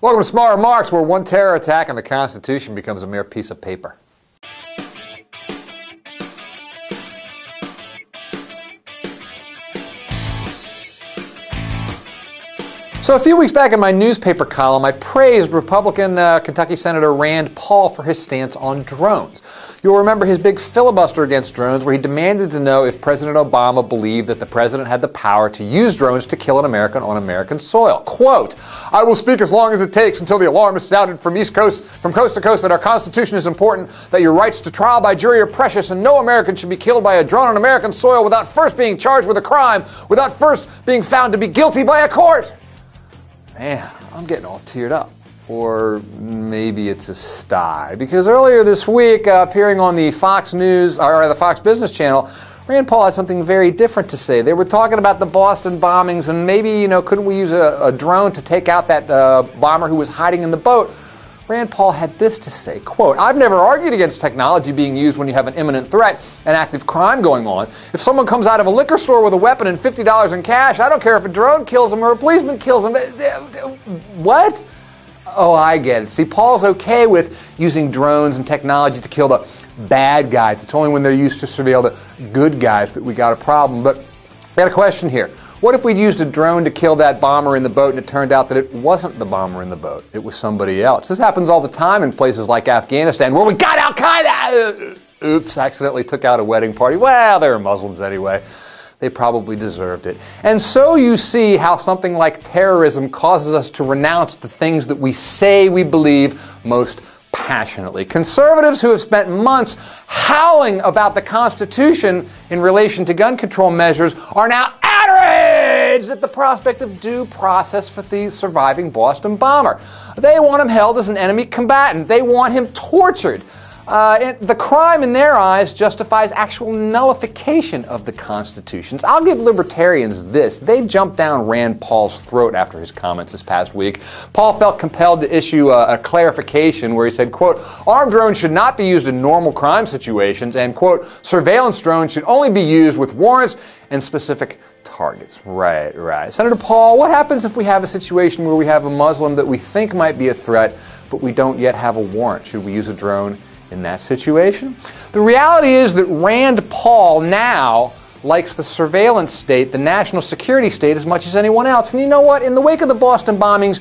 Welcome to Smart Remarks, where one terror attack on the Constitution becomes a mere piece of paper. So a few weeks back in my newspaper column, I praised Republican Kentucky Senator Rand Paul for his stance on drones. You'll remember his big filibuster against drones, where he demanded to know if President Obama believed that the president had the power to use drones to kill an American on American soil. Quote, "I will speak as long as it takes until the alarm is sounded from coast to coast that our Constitution is important, that your rights to trial by jury are precious, and no American should be killed by a drone on American soil without first being charged with a crime, without first being found to be guilty by a court." Man, I'm getting all teared up. Or maybe it's a sty. Because earlier this week, appearing on the Fox News, or the Fox Business Channel, Rand Paul had something very different to say. They were talking about the Boston bombings and maybe, couldn't we use a drone to take out that bomber who was hiding in the boat? Rand Paul had this to say, quote, "I've never argued against technology being used when you have an imminent threat, an active crime going on. If someone comes out of a liquor store with a weapon and $50 in cash, I don't care if a drone kills him or a policeman kills him." What? Oh, I get it. See, Paul's okay with using drones and technology to kill the bad guys. It's only when they're used to surveil the good guys that we got a problem. But I got a question here. What if we'd used a drone to kill that bomber in the boat and it turned out that it wasn't the bomber in the boat? It was somebody else. This happens all the time in places like Afghanistan where we got Al-Qaeda. Oops, accidentally took out a wedding party. Well, they were Muslims anyway. They probably deserved it. And so you see how something like terrorism causes us to renounce the things that we say we believe most passionately. Conservatives who have spent months howling about the Constitution in relation to gun control measures are now outraged at the prospect of due process for the surviving Boston bomber. They want him held as an enemy combatant. They want him tortured. The crime in their eyes justifies actual nullification of the Constitutions. I'll give libertarians this. They jumped down Rand Paul's throat after his comments this past week. Paul felt compelled to issue a clarification where he said, quote, "Armed drones should not be used in normal crime situations," and, quote, "surveillance drones should only be used with warrants and specific targets." Right. Senator Paul, what happens if we have a situation where we have a Muslim that we think might be a threat, but we don't yet have a warrant? Should we use a drone in that situation? The reality is that Rand Paul now likes the surveillance state, the national security state, as much as anyone else. And you know what? In the wake of the Boston bombings,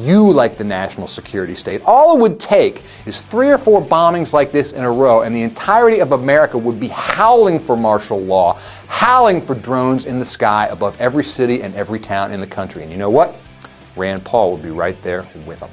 you like the national security state. All it would take is 3 or 4 bombings like this in a row, and the entirety of America would be howling for martial law, howling for drones in the sky above every city and every town in the country. And you know what? Rand Paul would be right there with them.